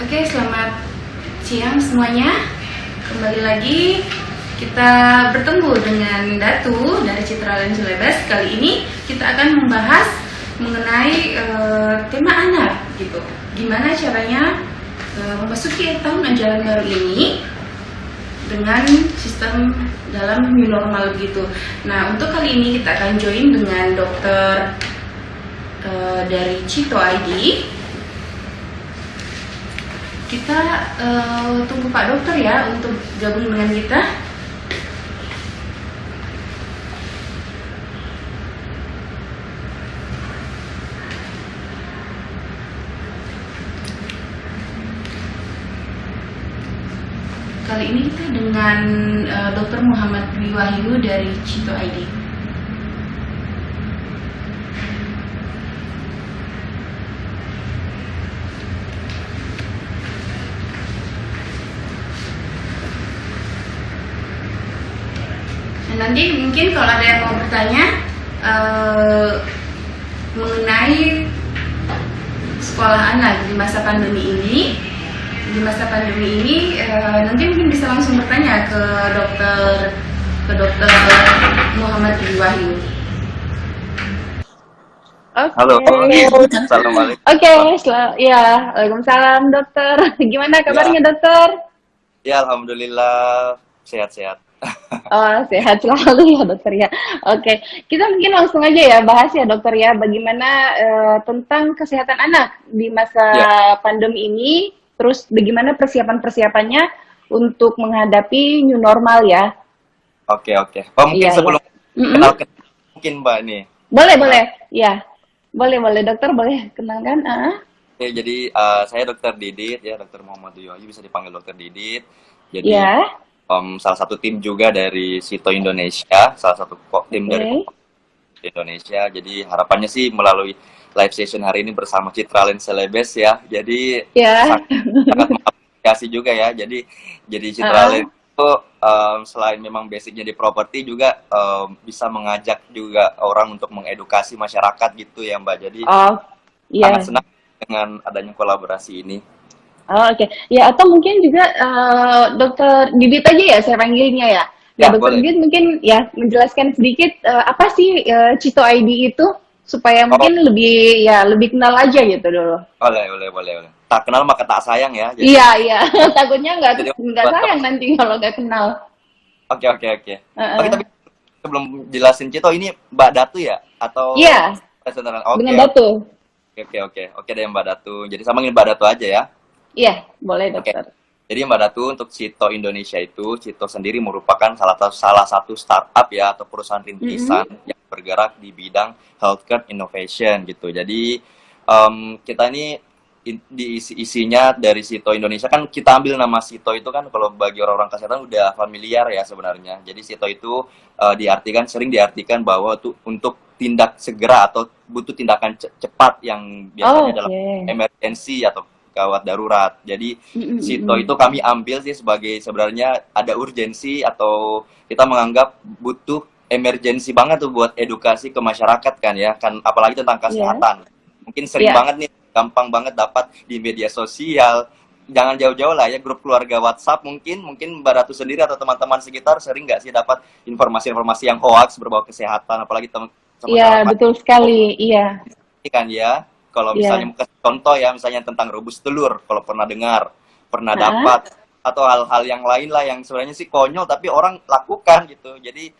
Oke, selamat siang semuanya. Kembali lagi kita bertemu dengan Datu dari Citraland Celebes. Kali ini kita akan membahas mengenai tema anak gitu. Gimana caranya memasuki tahun ajaran baru ini dengan sistem dalam new normal gitu. Nah, untuk kali ini kita akan join dengan dokter dari Cito ID. Kita tunggu Pak Dokter ya untuk gabung dengan kita. Kali ini kita dengan Dr. Muhammad Dwi Wahyu dari Cito ID. Nanti mungkin kalau ada yang mau bertanya mengenai sekolah anak di masa pandemi ini, nanti mungkin bisa langsung bertanya ke dokter Muhammad Dwi Wahyu. Oke. Halo, assalamualaikum. Waalaikumsalam dokter. Gimana kabarnya dokter? Ya, alhamdulillah sehat-sehat. Oh, sehat selalu ya dokter ya. Oke, kita mungkin langsung aja ya bahas ya dokter ya, bagaimana tentang kesehatan anak di masa pandemi ini, terus bagaimana persiapannya untuk menghadapi new normal ya. Oke. Oh, mungkin sebelum kenalkan mungkin Mbak nih. Boleh. Ya. Boleh dokter, boleh kenalkan. Oke, jadi saya Dokter Didit ya, Dokter Muhammad Dwi Wahyu, bisa dipanggil Dokter Didit. Jadi salah satu tim juga dari Cito Indonesia, salah satu tim dari Indonesia. Jadi harapannya sih melalui live session hari ini bersama Citraland Celebes ya. Jadi sangat mengapresiasi juga ya. Jadi Citraland itu selain memang basicnya di properti juga bisa mengajak juga orang untuk mengedukasi masyarakat gitu ya Mbak. Jadi sangat senang dengan adanya kolaborasi ini. Oh, oke. Ya, atau mungkin juga dokter Didit aja ya saya panggilnya ya. Dokter Didit mungkin ya menjelaskan sedikit apa sih Cito ID itu supaya mungkin lebih kenal aja gitu dulu. Boleh. Tak kenal maka tak sayang ya. Jadi, iya. Takutnya nggak sayang nanti kalau nggak kenal. Oke. Oke, tapi sebelum jelasin Cito, ini Mbak Datu ya atau? Iya. Dengan Datu. Oke deh Mbak Datu. Jadi sama Mbak Datu aja ya. Iya, boleh dokter. Jadi Mbak Datu, untuk Cito Indonesia itu, Cito sendiri merupakan salah satu startup ya atau perusahaan rintisan yang bergerak di bidang healthcare innovation gitu. Jadi kita ini di isinya dari Cito Indonesia, kan kita ambil nama Cito itu kan kalau bagi orang-orang kesehatan udah familiar ya sebenarnya. Jadi Cito itu sering diartikan bahwa untuk tindak segera atau butuh tindakan cepat yang biasanya dalam emergensi atau gawat darurat. Jadi Cito itu kami ambil sih sebagai sebenarnya ada urgensi atau kita menganggap butuh emergensi banget tuh buat edukasi ke masyarakat kan ya, kan apalagi tentang kesehatan. Mungkin sering banget nih, gampang banget dapat di media sosial. Jangan jauh-jauh lah ya, grup keluarga WhatsApp mungkin Mbak Ratu sendiri atau teman-teman sekitar sering nggak sih dapat informasi-informasi yang hoax berbau kesehatan, apalagi teman-teman. Iya, betul sekali. Iya. Kan ya. Kalau misalnya contoh ya, misalnya tentang rebus telur, kalau pernah dengar, pernah dapat, atau hal-hal yang lain lah yang sebenarnya sih konyol tapi orang lakukan gitu. Jadi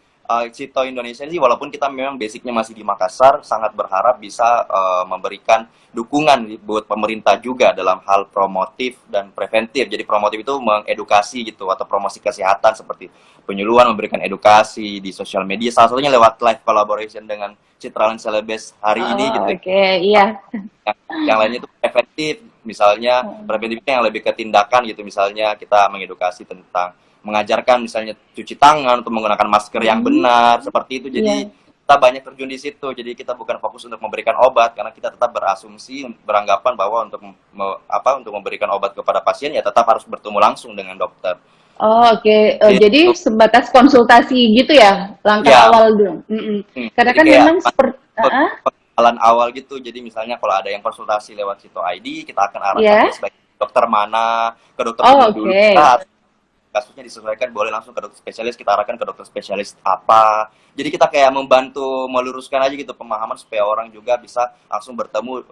Cito Indonesia sih walaupun kita memang basicnya masih di Makassar, sangat berharap bisa memberikan dukungan buat pemerintah juga dalam hal promotif dan preventif. Jadi promotif itu mengedukasi gitu atau promosi kesehatan seperti penyuluhan, memberikan edukasi di sosial media, salah satunya lewat live collaboration dengan Citraland Celebes hari ini gitu. Yang lainnya itu preventif, misalnya preventifnya yang lebih ke tindakan gitu, misalnya kita mengedukasi tentang mengajarkan misalnya cuci tangan atau menggunakan masker yang benar seperti itu. Jadi kita banyak terjun di situ. Jadi kita bukan fokus untuk memberikan obat karena kita tetap berasumsi, beranggapan bahwa untuk memberikan obat kepada pasien ya tetap harus bertemu langsung dengan dokter. Jadi sebatas konsultasi gitu ya langkah awal dulu. Karena kan memang seperti awal gitu. Jadi misalnya kalau ada yang konsultasi lewat Cito ID, kita akan arahkan sebagai dokter mana, ke dokter Oh, umum dulu. oke. Nah, kasusnya disesuaikan boleh langsung ke dokter spesialis, kita arahkan ke dokter spesialis apa. Jadi kita kayak membantu meluruskan aja gitu pemahaman supaya orang juga bisa langsung bertemu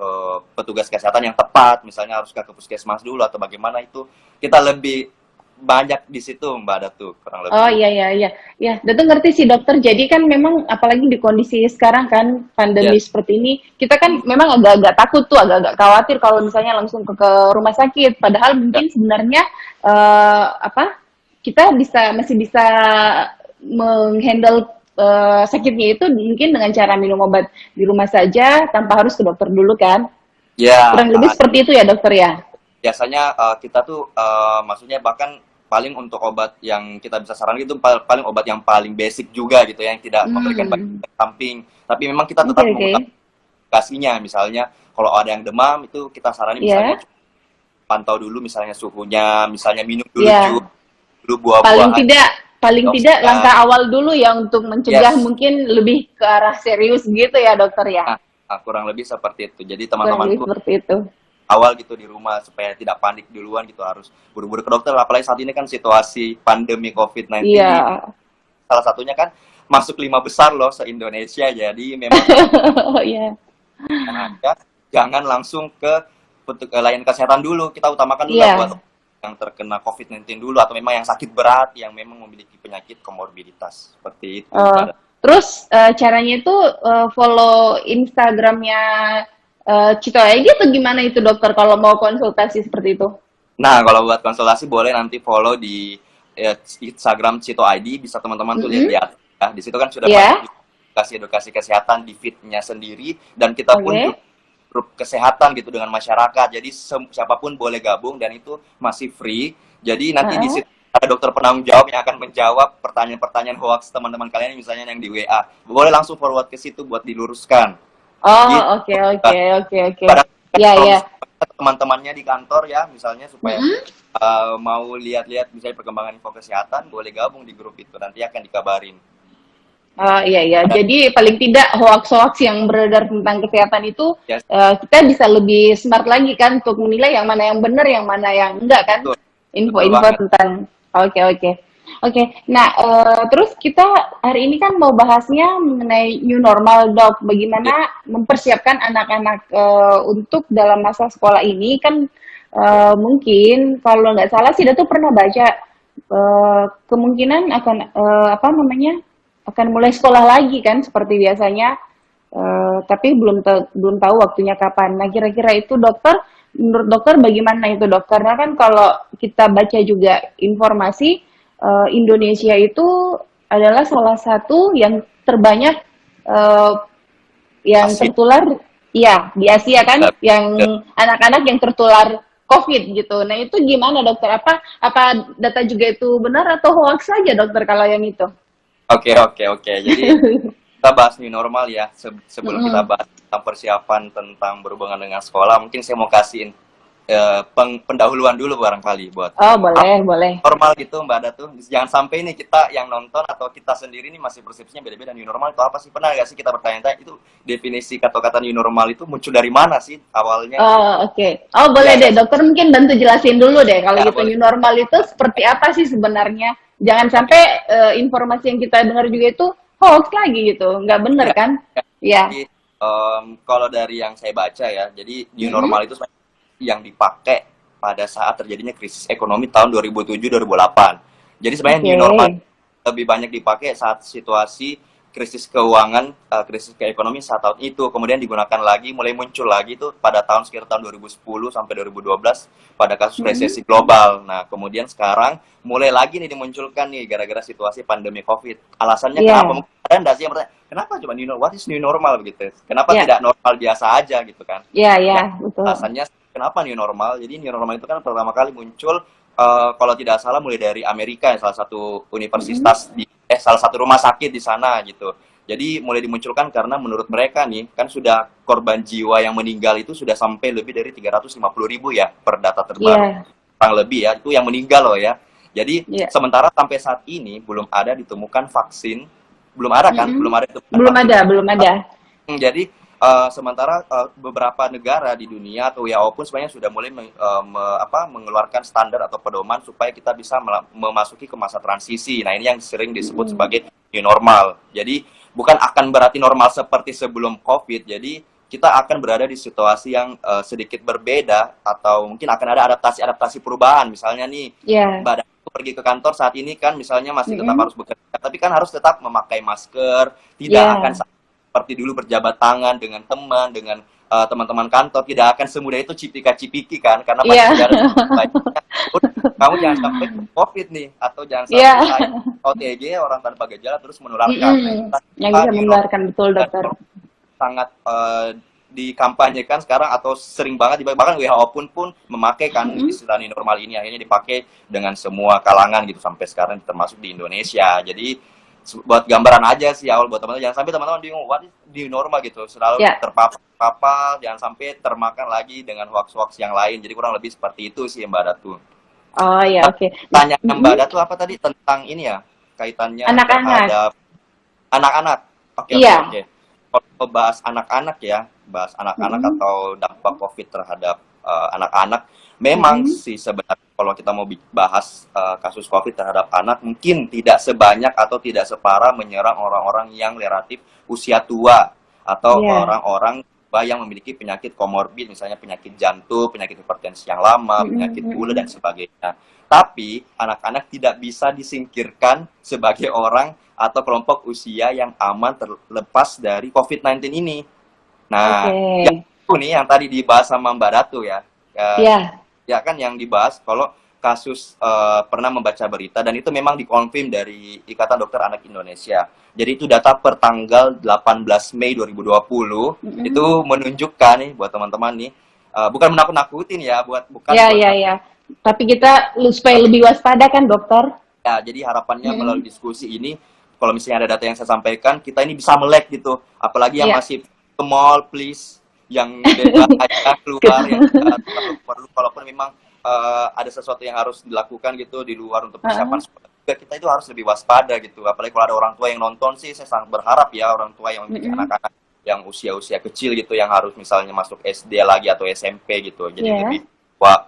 petugas kesehatan yang tepat, misalnya harus ke puskesmas dulu atau bagaimana itu. Kita lebih banyak di situ Mbak Datu kurang Oh lebih. iya iya iya. Ya, Datu ngerti sih dokter. Jadi kan memang apalagi di kondisi sekarang kan Ya, pandemi seperti ini, kita kan memang agak-agak takut tuh, agak-agak khawatir kalau misalnya langsung ke rumah sakit. Padahal ya, mungkin sebenarnya apa? Kita masih bisa menghandle sakitnya itu mungkin dengan cara minum obat di rumah saja tanpa harus ke dokter dulu kan. ya. Kurang lebih seperti itu ya dokter ya. Biasanya kita tuh maksudnya bahkan paling untuk obat yang kita bisa sarankan itu paling obat yang paling basic juga gitu ya, yang tidak memberikan banyak Hmm. efek samping. Tapi memang kita Oke tetap oke. mengutamakan edukasinya. Misalnya kalau ada yang demam itu kita saranin misalnya Ya. pantau dulu misalnya suhunya, misalnya minum dulu Ya. jus, dulu paling buah-buahan. tidak paling tidak Antioksidan. langkah awal dulu ya untuk mencegah Yes. mungkin lebih ke arah serius gitu ya dokter ya. Kurang lebih seperti itu. Jadi Kurang lebih teman-temanku seperti itu. awal gitu di rumah supaya tidak panik duluan gitu, harus buru-buru ke dokter, apalagi saat ini kan situasi pandemi COVID-19 Iya. salah satunya kan masuk 5 besar loh se-Indonesia, jadi memang Iya. ada jangan langsung ke layanan kesehatan dulu, kita utamakan dulu Iya. lah buat yang terkena COVID-19 dulu atau memang yang sakit berat yang memang memiliki penyakit komorbiditas seperti itu. Terus caranya itu follow Instagramnya Cito ID atau gimana itu dokter kalau mau konsultasi seperti itu? Nah, kalau buat konsultasi boleh nanti follow di Instagram Cito ID, bisa teman-teman tuh lihat-lihat. Ya, di situ kan sudah Yeah. banyak edukasi kesehatan di feed-nya sendiri, dan kita pun Oke. juga grup kesehatan gitu dengan masyarakat. Jadi siapapun boleh gabung dan itu masih free. Jadi nanti di situ ada dokter penanggung jawab yang akan menjawab pertanyaan-pertanyaan hoax teman-teman kalian, misalnya yang di WA. Boleh langsung forward ke situ buat diluruskan. Oh, Gitu. oke oke oke oke. Pada Ya kalau ya. misalnya teman-temannya di kantor ya, misalnya supaya mau lihat-lihat misalnya perkembangan info kesehatan, boleh gabung di grup itu, nanti akan dikabarin. Iya iya. Jadi paling tidak hoax-hoax yang beredar tentang kesehatan itu Yes. kita bisa lebih smart lagi kan untuk menilai yang mana yang benar, yang mana yang enggak kan? Betul. Info-info banget. tentang. Oke. Nah, terus kita hari ini kan mau bahasnya mengenai new normal, Dok. Bagaimana mempersiapkan anak-anak untuk dalam masa sekolah ini kan mungkin kalau nggak salah sih Datu pernah baca kemungkinan akan akan mulai sekolah lagi kan seperti biasanya. Tapi belum tahu waktunya kapan. Nah, kira-kira itu dokter, menurut dokter bagaimana itu dok? Karena kan kalau kita baca juga informasi Indonesia itu adalah salah satu yang terbanyak yang Asia. tertular, ya di Asia kan, Yep. yang anak-anak yang tertular COVID gitu. Nah itu gimana dokter? Apa data juga itu benar atau hoax saja dokter kalau yang itu? Oke. Jadi kita bahas new normal ya. Sebelum kita bahas tentang persiapan tentang berhubungan dengan sekolah, mungkin saya mau kasihin pendahuluan dulu barangkali buat Oh boleh. normal gitu Mbak Datu. Jangan sampai nih kita yang nonton atau kita sendiri nih masih persepsinya beda-beda. New normal itu apa sih? Pernah nggak sih kita bertanya-tanya itu definisi kata-kata new normal itu muncul dari mana sih awalnya? Oh oke. Oh boleh deh dokter mungkin bantu jelasin dulu deh kalau Ya, gitu boleh. new normal itu seperti apa sih sebenarnya? Jangan sampai informasi yang kita dengar juga itu hoax lagi gitu, nggak bener Ya. kan? Ya. Jadi, kalau dari yang saya baca ya, jadi new normal itu yang dipakai pada saat terjadinya krisis ekonomi tahun 2007-2008. Jadi sebenarnya new normal lebih banyak dipakai saat situasi krisis keuangan, krisis keekonomi saat tahun itu. Kemudian digunakan lagi, mulai muncul lagi itu pada sekitar tahun 2010 sampai 2012 pada kasus resesi global. Nah, kemudian sekarang mulai lagi nih dimunculkan nih gara-gara situasi pandemi COVID. Alasannya kenapa? Mungkin ada nggak sih yang bertanya, kenapa cuma new normal? What is new normal begitu? Kenapa tidak normal biasa aja gitu kan? Iya, betul. Alasannya kenapa new normal? Jadi new normal itu kan pertama kali muncul kalau tidak salah mulai dari Amerika, salah satu universitas salah satu rumah sakit di sana gitu. Jadi mulai dimunculkan karena menurut mereka nih kan sudah korban jiwa yang meninggal itu sudah sampai lebih dari 350.000 ya per data terbaru. Kurang lebih ya, itu yang meninggal loh ya. Jadi sementara sampai saat ini belum ada ditemukan vaksin, belum ada kan? Belum ada. Belum ada. Jadi sementara beberapa negara di dunia atau WHO pun sebenarnya sudah mulai mengeluarkan standar atau pedoman supaya kita bisa memasuki ke masa transisi. Nah, ini yang sering disebut sebagai new normal. Jadi bukan akan berarti normal seperti sebelum COVID. Jadi kita akan berada di situasi yang sedikit berbeda atau mungkin akan ada adaptasi perubahan. Misalnya nih, Mbak Datu pergi ke kantor saat ini kan misalnya masih tetap harus bekerja, tapi kan harus tetap memakai masker, tidak akan seperti dulu berjabat tangan dengan teman, dengan teman-teman kantor, tidak akan semudah itu cipika-cipiki kan, karena pasti ada banyak. Kamu jangan sampai COVID nih, atau jangan sampai OTG, orang tanpa gejala terus menularkan. Yang bisa menularkan, betul dokter. Sangat dikampanyekan sekarang atau sering banget, bahkan WHO pun memakai kan istilah new normal ini, akhirnya dipakai dengan semua kalangan gitu sampai sekarang termasuk di Indonesia. Jadi buat gambaran aja sih awal buat teman-teman, jangan sampai teman-teman bingung what is new normal gitu, selalu terpapar jangan sampai termakan lagi dengan hoax-hoax yang lain. Jadi kurang lebih seperti itu sih Mbak Datu. Oh ya, oke. Tanya Mbak Datu apa tadi tentang ini ya, kaitannya terhadap anak-anak. Oke. Kalau bahas anak-anak ya, atau dampak COVID terhadap anak-anak, memang sih sebenarnya kalau kita mau bahas kasus COVID terhadap anak, mungkin tidak sebanyak atau tidak separah menyerang orang-orang yang relatif usia tua atau orang-orang yang memiliki penyakit komorbid, misalnya penyakit jantung, penyakit hipertensi yang lama, penyakit gula dan sebagainya. Tapi anak-anak tidak bisa disingkirkan sebagai orang atau kelompok usia yang aman terlepas dari COVID-19 ini. Nah, yang tadi dibahas sama Mbak Datu ya. Ya kan yang dibahas kalau kasus pernah membaca berita dan itu memang dikonfirm dari Ikatan Dokter Anak Indonesia. Jadi itu data per tanggal 18 Mei 2020 itu menunjukkan nih buat teman-teman nih, bukan menakut-nakutin ya, tapi kita supaya lebih waspada kan dokter? Ya, jadi harapannya melalui diskusi ini, kalau misalnya ada data yang saya sampaikan, kita ini bisa melek gitu, apalagi yang masih ke mall, please, yang bebas aja keluar, yang perlu, kalaupun memang ada sesuatu yang harus dilakukan gitu di luar untuk persiapan kita itu harus lebih waspada gitu. Apalagi kalau ada orang tua yang nonton sih, saya sangat berharap ya orang tua yang memiliki anak-anak yang usia-usia kecil gitu, yang harus misalnya masuk SD lagi atau SMP gitu, jadi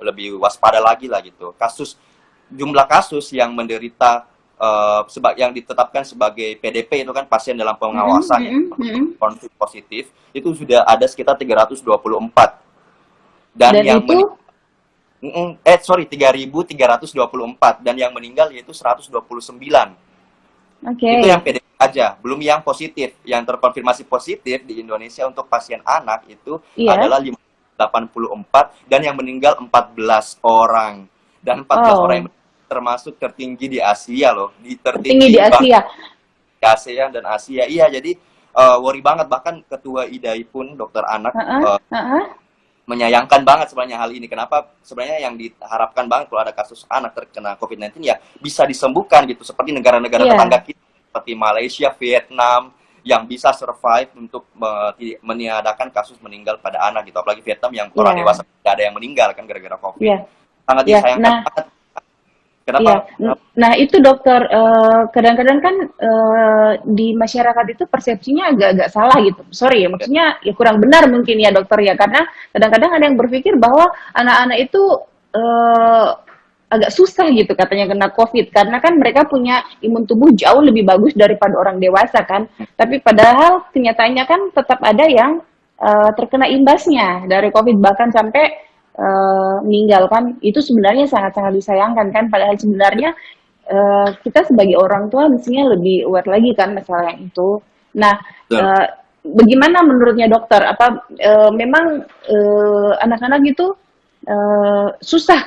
lebih waspada lagi lah gitu. Jumlah kasus yang menderita yang ditetapkan sebagai PDP itu kan pasien dalam pengawasan konflik positif itu sudah ada sekitar 324 dan yang itu 3.324 dan yang meninggal yaitu 129. Itu yang PDP aja, belum yang positif. Yang terkonfirmasi positif di Indonesia untuk pasien anak itu adalah 584 dan yang meninggal 14 orang. Dan 14 orang yang termasuk tertinggi di Asia loh, tertinggi di Asia. Di Asia dan Asia. Iya, jadi worry banget, bahkan ketua IDAI pun dokter anak menyayangkan banget sebenarnya hal ini. Kenapa? Sebenarnya yang diharapkan banget kalau ada kasus anak terkena COVID-19 ya bisa disembuhkan gitu, seperti negara-negara tetangga kita seperti Malaysia, Vietnam yang bisa survive untuk meniadakan kasus meninggal pada anak gitu. Apalagi Vietnam yang orang dewasa tidak ada yang meninggal kan gara-gara COVID. Sangat disayangkan banget. Kenapa? Nah itu dokter, kadang-kadang kan di masyarakat itu persepsinya agak-agak salah gitu. Sorry ya, maksudnya ya kurang benar mungkin ya dokter ya, karena kadang-kadang ada yang berpikir bahwa anak-anak itu agak susah gitu katanya kena COVID, karena kan mereka punya imun tubuh jauh lebih bagus daripada orang dewasa kan. Tapi padahal kenyataannya kan tetap ada yang terkena imbasnya dari COVID, bahkan sampai meninggal kan. Itu sebenarnya sangat-sangat disayangkan kan, padahal sebenarnya kita sebagai orang tua mestinya lebih aware lagi kan masalah yang itu. Nah, bagaimana menurutnya dokter, apa memang anak-anak itu susah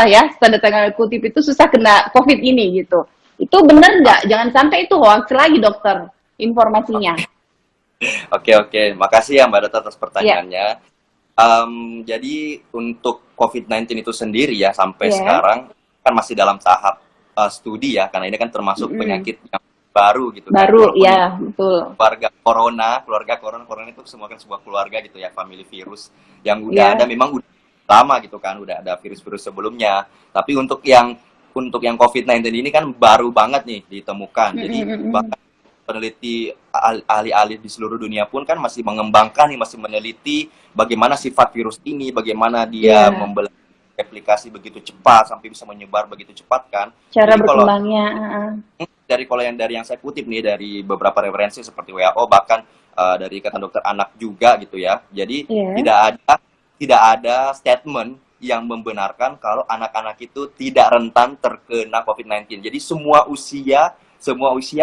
ya, tanda tanda kutip itu susah kena COVID ini gitu? Itu benar nggak? Jangan sampai itu hoax lagi dokter informasinya. Oke, makasih ya Mbak Data atas pertanyaannya. Jadi untuk COVID-19 itu sendiri ya sampai sekarang kan masih dalam tahap studi ya, karena ini kan termasuk penyakit yang baru gitu. Baru ya, betul. Keluarga corona itu semua kan sebuah keluarga gitu ya, family virus yang udah ada, memang udah lama gitu kan, udah ada virus-virus sebelumnya. Tapi untuk yang COVID-19 ini kan baru banget nih ditemukan. Jadi bahkan peneliti ahli-ahli di seluruh dunia pun kan masih mengembangkan nih, masih meneliti bagaimana sifat virus ini, bagaimana dia Iya. replikasi begitu cepat sampai bisa menyebar begitu cepat kan. Cara Jadi kalau berkembangnya. dari yang saya kutip nih dari beberapa referensi seperti WHO, bahkan dari Ikatan Dokter Anak juga gitu ya. Jadi Iya. tidak ada statement yang membenarkan kalau anak-anak itu tidak rentan terkena COVID-19. Jadi semua usia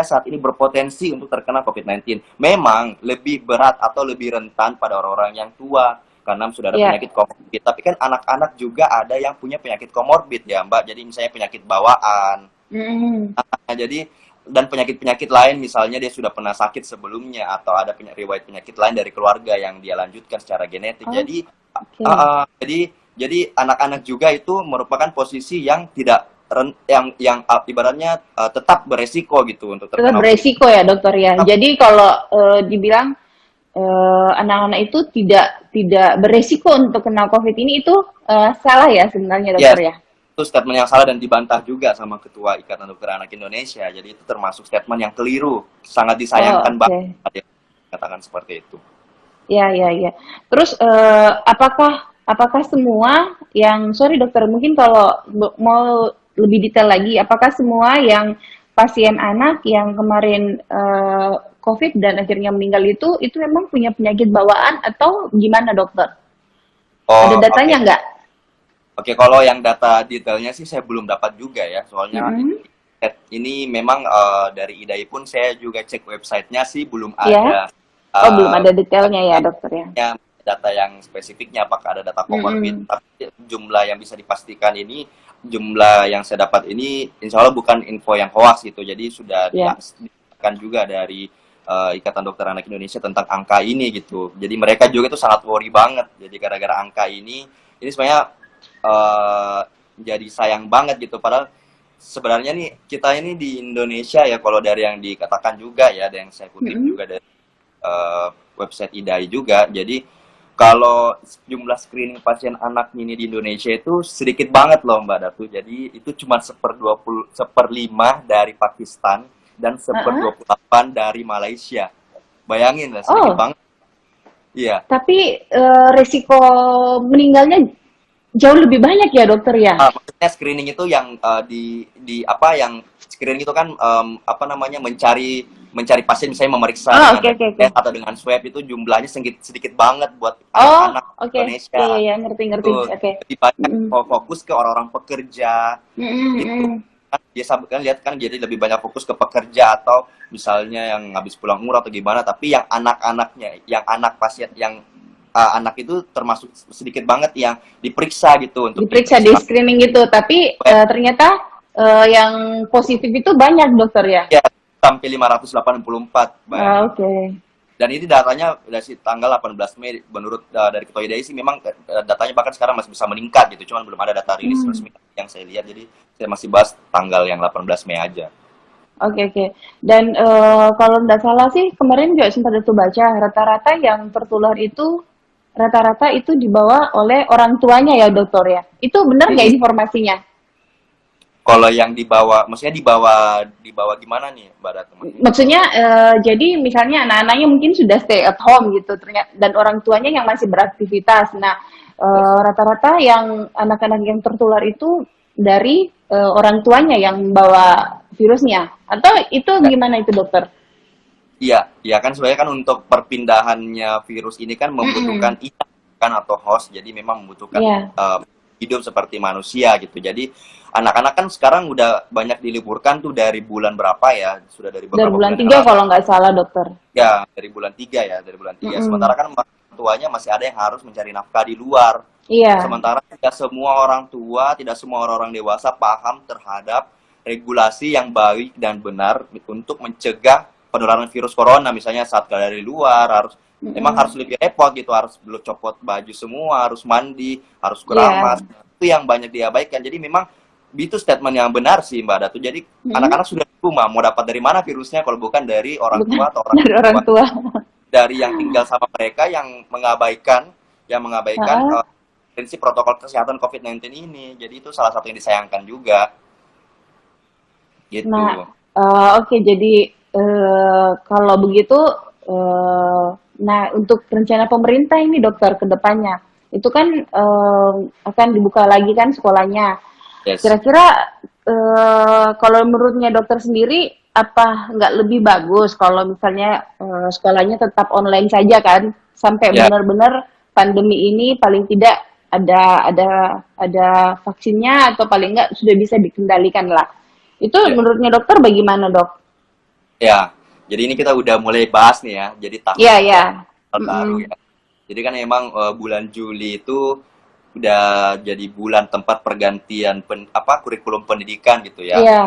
saat ini berpotensi untuk terkena COVID-19. Memang lebih berat atau lebih rentan pada orang-orang yang tua karena sudah ada Iya. penyakit komorbid. Tapi kan anak-anak juga ada yang punya penyakit komorbid ya, Mbak. Jadi misalnya penyakit bawaan. Mm-mm. Nah, jadi dan penyakit-penyakit lain misalnya dia sudah pernah sakit sebelumnya atau ada riwayat penyakit lain dari keluarga yang dia lanjutkan secara genetik. Oh, Jadi oke. jadi anak-anak juga itu merupakan posisi yang tidak yang ibaratnya tetap beresiko gitu untuk Tetap terkena. beresiko ya dokter ya. Jadi kalau dibilang anak-anak itu tidak beresiko untuk kena COVID ini itu salah ya sebenarnya dokter ya. Itu statement yang salah dan dibantah juga sama Ketua Ikatan Dokter Anak Indonesia. Jadi itu termasuk statement yang keliru. Sangat disayangkan Oh, banget oke. dia katakan seperti itu. Ya, ya, ya. Terus apakah semua yang sorry dokter, mungkin kalau mau lebih detail lagi, apakah semua yang pasien anak yang kemarin COVID dan akhirnya meninggal itu memang punya penyakit bawaan atau gimana dokter? Ada Oh, datanya oke. nggak? Oke, kalau yang data detailnya sih saya belum dapat juga ya. Soalnya Mm-mm. ini memang dari IDAI pun saya juga cek websitenya sih belum Ya. ada Oh, belum ada detailnya ya dokter ya. data yang spesifiknya apakah ada data comorbid. Mm-mm. Tapi jumlah yang bisa dipastikan ini, jumlah yang saya dapat ini insya Allah bukan info yang hoax gitu. Jadi sudah Ya. dilakukan juga dari Ikatan Dokter Anak Indonesia tentang angka ini gitu. Jadi mereka juga itu sangat worry banget. Jadi gara-gara angka ini sebenarnya jadi sayang banget gitu. Padahal sebenarnya nih kita ini di Indonesia ya, kalau dari yang dikatakan juga ya, ada yang saya kutip Mm-mm. juga dari website IDAI juga. Jadi kalau jumlah screening pasien anak ini di Indonesia itu sedikit banget loh Mbak Datu. Jadi itu cuma 1/5 dari Pakistan dan Uh-uh. 1/28 dari Malaysia. Bayangin lah, sedikit Oh, banget. Iya. tapi resiko meninggalnya jauh lebih banyak ya dokter ya? Maksudnya screening itu yang di apa yang screening itu kan apa namanya mencari pasien, misalnya memeriksa Oh, dengan oke, oke, oke. tes atau dengan swab, itu jumlahnya sedikit banget buat Oh, anak-anak oke. Indonesia. Iya, iya, ngerti. Tuh, Oke. lebih banyak Mm-mm. fokus ke orang-orang pekerja gitu. Mm-mm. Kan biasa kan lihat kan, jadi lebih banyak fokus ke pekerja atau misalnya yang habis pulang umur atau gimana, tapi yang anak-anaknya, yang anak pasien yang anak itu termasuk sedikit banget yang diperiksa gitu untuk Diperiksa di screening gitu, tapi ternyata yang positif itu banyak dokter ya? ya sampai 584 bayangin. Oke. Dan ini datanya dari tanggal 18 Mei menurut dari Ketua IDAI sih, memang datanya bahkan sekarang masih bisa meningkat gitu. Cuman belum ada data rilis resmi yang saya lihat. Jadi saya masih bahas tanggal yang 18 Mei aja. Oke, oke. Dan kalau nggak salah sih kemarin juga sempat itu baca rata-rata yang tertular itu rata-rata itu dibawa oleh orang tuanya ya dokter ya. Itu benar nggak informasinya? Kalau yang maksudnya dibawa gimana nih Mbak Ratu? Maksudnya jadi misalnya anak-anaknya mungkin sudah stay at home gitu ternyata, dan orang tuanya yang masih beraktivitas. Nah, rata-rata yang anak-anak yang tertular itu dari orang tuanya yang bawa virusnya. Atau itu gimana itu dokter? Iya, ya kan sebenarnya kan untuk perpindahannya virus ini kan membutuhkan ikan atau host, jadi memang membutuhkan hidup seperti manusia gitu. Jadi anak-anak kan sekarang udah banyak diliburkan tuh dari bulan berapa ya? Sudah dari beberapa Dari bulan 3 yang kalau nggak salah dokter. Ya, dari bulan 3 ya, dari bulan 3. Sementara kan orang tuanya masih ada yang harus mencari nafkah di luar. Iya. Sementara tidak semua orang tua, tidak semua orang dewasa paham terhadap regulasi yang baik dan benar untuk mencegah penularan virus corona. Misalnya saat dari luar memang harus lebih repot gitu, harus belum copot baju semua, harus mandi, harus keramas. Itu yang banyak diabaikan. Jadi memang itu statement yang benar sih Mbak Datu. Jadi anak-anak sudah di rumah, mau dapat dari mana virusnya kalau bukan dari orang tua atau orang tua. Dari yang tinggal sama mereka yang mengabaikan prinsip protokol kesehatan COVID-19 ini. Jadi itu salah satu yang disayangkan juga. Gitu. Nah, oke, jadi kalau begitu, nah untuk rencana pemerintah ini dokter ke depannya, itu kan akan dibuka lagi kan sekolahnya. Yes. Kira-kira kalau menurutnya dokter sendiri, apa nggak lebih bagus kalau misalnya sekolahnya tetap online saja kan, sampai Ya. benar-benar pandemi ini paling tidak ada vaksinnya atau paling nggak sudah bisa dikendalikan lah. Itu Ya. menurutnya dokter bagaimana dok? Ya, jadi ini kita udah mulai bahas nih ya. Jadi tahun Iya ya. baru ya. Jadi kan emang bulan Juli itu udah jadi bulan tempat pergantian kurikulum pendidikan gitu ya. Iya.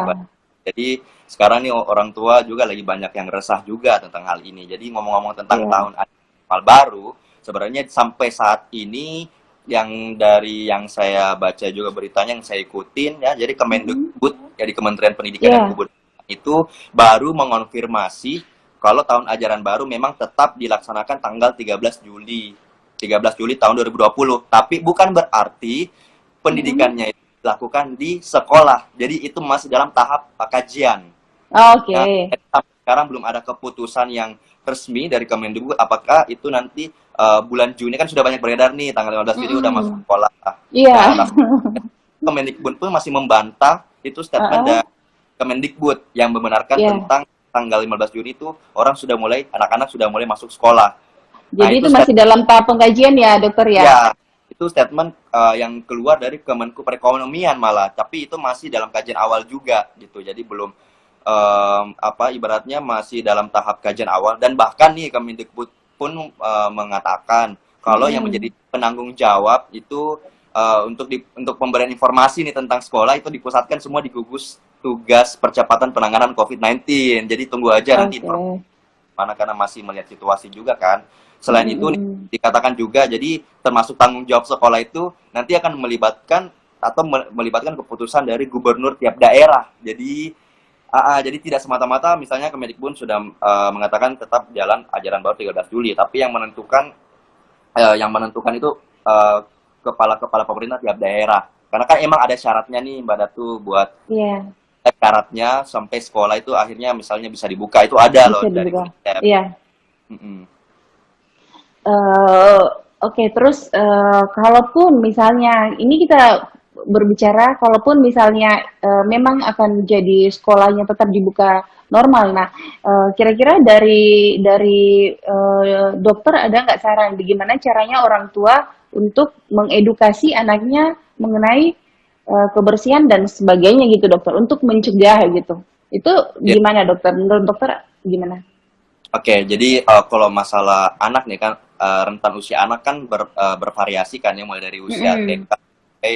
Jadi sekarang nih orang tua juga lagi banyak yang resah juga tentang hal ini. Jadi ngomong-ngomong tentang Iya. tahun amal baru, sebenarnya sampai saat ini yang dari yang saya baca juga beritanya yang saya ikutin ya, jadi Kemendikbud ya di Kementerian Pendidikan dan Iya. Kebudayaan itu baru mengonfirmasi kalau tahun ajaran baru memang tetap dilaksanakan tanggal 13 Juli. 13 Juli tahun 2020. Tapi bukan berarti pendidikannya itu dilakukan di sekolah. Jadi itu masih dalam tahap kajian. Oke. Nah, sampai sekarang belum ada keputusan yang resmi dari Kemendikbud apakah itu nanti bulan Juni kan sudah banyak beredar nih tanggal 15 Juni udah masuk sekolah. Iya. Nah, Kemendikbud pun masih membantah itu statement dari Kemendikbud yang membenarkan Iya. tentang tanggal 15 Juni itu anak-anak sudah mulai masuk sekolah. Jadi itu itu masih dalam tahap pengkajian ya dokter ya? Ya, itu statement yang keluar dari Kemenko Perekonomian malah, tapi itu masih dalam kajian awal juga gitu. Jadi belum ibaratnya masih dalam tahap kajian awal dan bahkan nih Kemendikbud pun mengatakan kalau yang menjadi penanggung jawab itu untuk pemberian informasi nih tentang sekolah itu dipusatkan semua di gugus tugas percepatan penanganan COVID-19. Jadi tunggu aja nanti mana karena masih melihat situasi juga kan. Selain itu dikatakan juga jadi termasuk tanggung jawab sekolah itu nanti akan melibatkan keputusan dari gubernur tiap daerah. Jadi tidak semata-mata misalnya Kemendikbud sudah mengatakan tetap jalan ajaran baru 13 Juli, tapi yang menentukan itu kepala-kepala pemerintah tiap daerah. Karena kan emang ada syaratnya nih Mbak Datu buat syaratnya sampai sekolah itu akhirnya misalnya bisa dibuka itu ada loh dari UNICEF. Iya. Oke, terus kalaupun misalnya ini kita berbicara, kalaupun misalnya memang akan jadi sekolahnya tetap dibuka normal. Nah, kira-kira dari dokter ada nggak saran bagaimana caranya orang tua untuk mengedukasi anaknya mengenai kebersihan dan sebagainya gitu dokter untuk mencegah gitu. Itu gimana dokter? Menurut dokter gimana? Oke, jadi kalau masalah anak nih kan rentan usia anak kan bervariasi kan ya mulai dari usia TK sampai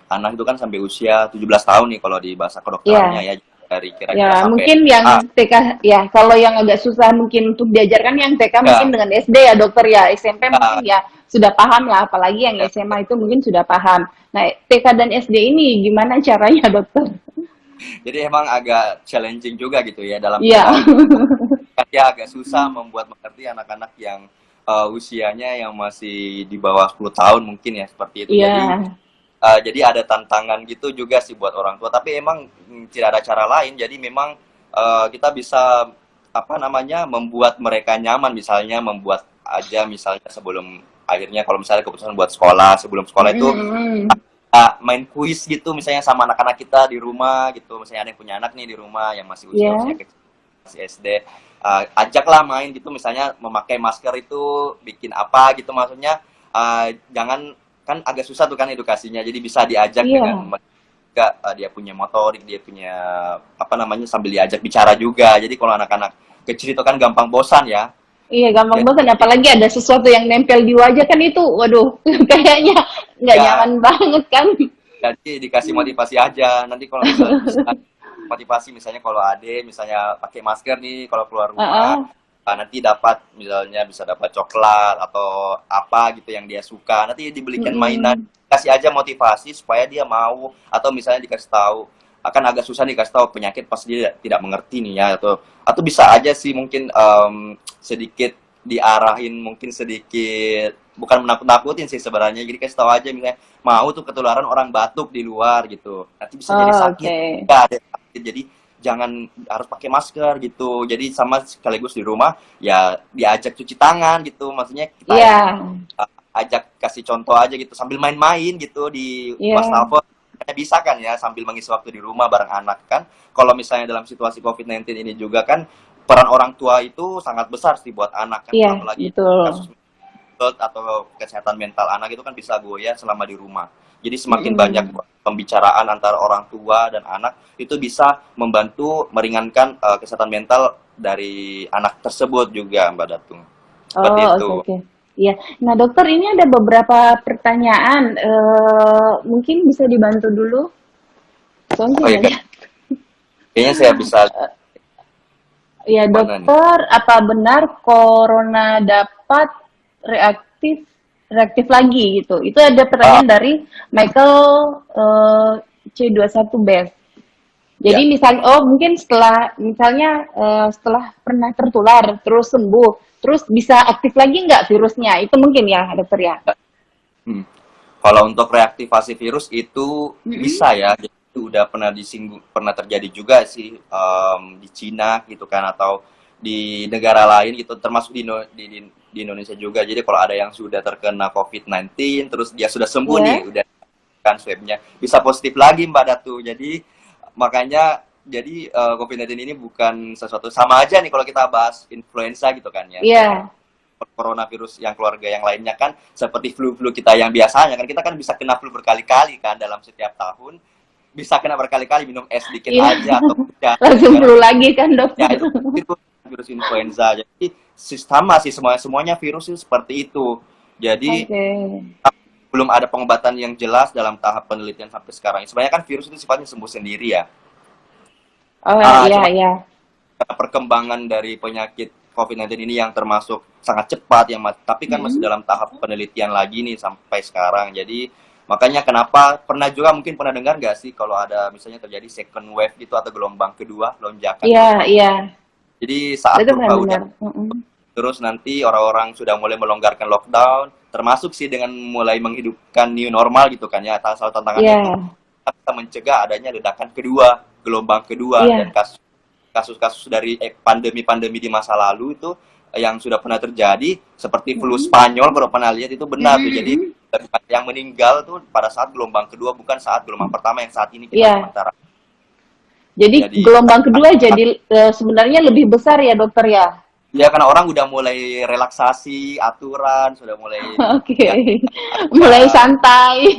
anak itu kan sampai usia 17 tahun nih kalau di bahasa kedokterannya ya dari kira-kira sampai mungkin yang TK ya kalau yang agak susah mungkin untuk diajarkan yang TK mungkin dengan SD ya dokter ya SMP mungkin ya sudah paham lah apalagi yang SMA itu mungkin sudah paham. Nah TK dan SD ini gimana caranya dokter? Jadi emang agak challenging juga gitu ya dalam ya agak susah membuat mengerti anak-anak yang usianya yang masih di bawah 10 tahun mungkin ya seperti itu. Jadi ada tantangan gitu juga sih buat orang tua. Tapi emang tidak ada cara lain. Jadi memang kita bisa membuat mereka nyaman. Misalnya membuat aja misalnya sebelum akhirnya kalau misalnya keputusan buat sekolah sebelum sekolah itu main kuis gitu misalnya sama anak-anak kita di rumah gitu. Misalnya ada yang punya anak nih di rumah yang masih usia kecil masih SD. Ajaklah main gitu misalnya memakai masker itu bikin apa gitu maksudnya jangan kan agak susah tuh kan edukasinya jadi bisa diajak dengan dia punya motorik dia punya sambil diajak bicara juga jadi kalau anak-anak kecil itu kan gampang bosan ya gampang bosan apalagi ada sesuatu yang nempel di wajah kan itu waduh kayaknya nggak nyaman banget kan jadi dikasih motivasi aja nanti kalau misalnya motivasi misalnya kalau ade misalnya pakai masker nih kalau keluar rumah nanti dapat misalnya bisa dapat coklat atau apa gitu yang dia suka nanti dibelikan mainan kasih aja motivasi supaya dia mau atau misalnya dikasih tahu akan agak susah dikasih tahu penyakit pas dia tidak mengerti nih ya atau bisa aja sih mungkin sedikit diarahin mungkin sedikit bukan menakut-nakutin sih sebenarnya jadi kasih tahu aja misalnya mau tuh ketularan orang batuk di luar gitu nanti bisa jadi sakit ada jadi jangan harus pakai masker gitu. Jadi sama sekaligus di rumah ya diajak cuci tangan gitu. Maksudnya kita ajak kasih contoh aja gitu sambil main-main gitu di wastafel. Bisa kan ya sambil mengisi waktu di rumah bareng anak kan. Kalau misalnya dalam situasi COVID-19 ini juga kan peran orang tua itu sangat besar sih buat anak kan. Apalagi kasus atau kesehatan mental anak itu kan bisa goyah selama di rumah. Jadi semakin banyak pembicaraan antara orang tua dan anak itu bisa membantu meringankan kesehatan mental dari anak tersebut juga, Mbak Datung. Seperti itu. Okay. Iya. Nah, dokter, ini ada beberapa pertanyaan. Mungkin bisa dibantu dulu. Kayaknya saya bisa. Ya, dokter, apa benar corona dapat reaktif lagi gitu? Itu ada pertanyaan dari Michael C21 Best. Jadi mungkin setelah pernah tertular terus sembuh, terus bisa aktif lagi nggak virusnya? Itu mungkin ya, dokter ya? Kalau untuk reaktivasi virus itu bisa ya. Jadi itu udah pernah terjadi juga sih di Cina gitu kan, atau di negara lain gitu, termasuk di Indonesia juga. Jadi kalau ada yang sudah terkena COVID-19 terus dia sudah sembuh nih, udah kan swabnya bisa positif lagi, Mbak Datu. Jadi makanya COVID-19 ini bukan sesuatu, sama aja nih kalau kita bahas influenza gitu kan ya. Coronavirus yang keluarga yang lainnya kan seperti flu-flu kita yang biasanya kan, kita kan bisa kena flu berkali-kali kan dalam setiap tahun, bisa kena berkali-kali, minum es dikit aja atau langsung flu lagi kan, dokter. Ya, itu virus influenza. Jadi sama sih semuanya virus itu seperti itu. Jadi belum ada pengobatan yang jelas dalam tahap penelitian sampai sekarang. Sebenarnya kan virus itu sifatnya sembuh sendiri ya. Iya. Perkembangan dari penyakit COVID-19 ini yang termasuk sangat cepat ya, tapi kan masih dalam tahap penelitian lagi nih sampai sekarang. Jadi makanya kenapa mungkin pernah dengar nggak sih kalau ada misalnya terjadi second wave gitu atau gelombang kedua, lonjakan. Iya. Jadi saat udah terus nanti orang-orang sudah mulai melonggarkan lockdown, termasuk sih dengan mulai menghidupkan new normal gitu kan ya. Salah tantangannya kita mencegah adanya ledakan kedua, gelombang kedua, dan kasus-kasus dari pandemi-pandemi di masa lalu itu yang sudah pernah terjadi seperti flu Spanyol, kalau pernah lihat itu benar tuh. Jadi yang meninggal tuh pada saat gelombang kedua, bukan saat gelombang pertama yang saat ini kita sementara. Jadi gelombang kedua jadi sebenarnya lebih besar ya, dokter ya? Ya, karena orang udah mulai relaksasi aturan, sudah mulai mulai santai,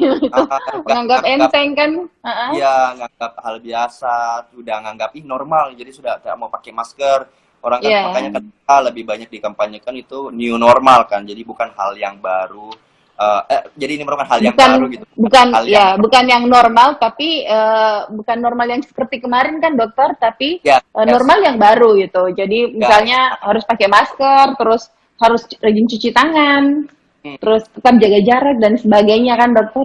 menganggap enteng kan? Iya, nganggap hal biasa, sudah nganggap normal, jadi sudah tidak mau pakai masker. Orang kan makanya lebih banyak dikampanyekan itu new normal kan, jadi bukan hal yang baru. Jadi ini merupakan hal yang baru gitu. Bukan yang normal, tapi bukan normal yang seperti kemarin kan, dokter, tapi normal yang baru gitu. Jadi misalnya harus pakai masker, terus harus rajin cuci tangan, terus tetap jaga jarak dan sebagainya kan, dokter?